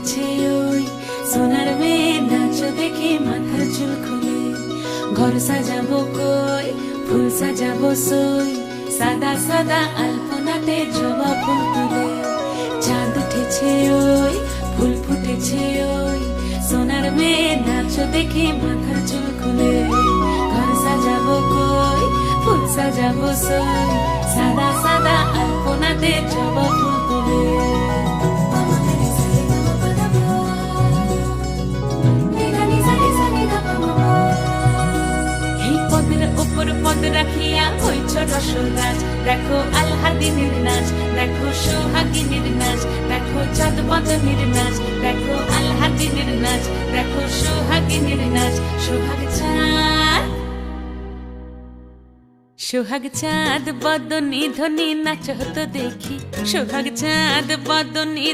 উঠেছে ওই সোনার মেয়ে নাচ দেখে মাথার চুল খুলে। ঘর সাজাবো কই, ফুল সাজাবো সই, সাদা সাদা আলপনাতে জবা ফুল তুলে। চাঁদ উঠেছে ওই, ফুল ফুটেছে ওই, সোনার মেয়ে নাচ দেখে মাথার চুল খুলে। ঘর সাজাবো কই, ফুল সাজাবো সই, সাদা সাদা আলপনাতে জবা ফুল তুলে। উপর পদ রাখিয়া হইছ রসরাজ, দেখো আল্লাদিনের নাচ, দেখো সোহাগিনীর নাচ, দেখো চাঁদ বদনের নাচ, দেখো আল্লাদিনের নাচ, দেখো সোহাগিনীর নাচ। সোহাগ চাঁদ, সোহাগ চাঁদ বদনী ধ্বনি নাচ হতো দেখি, সোহাগ চাঁদ বদনী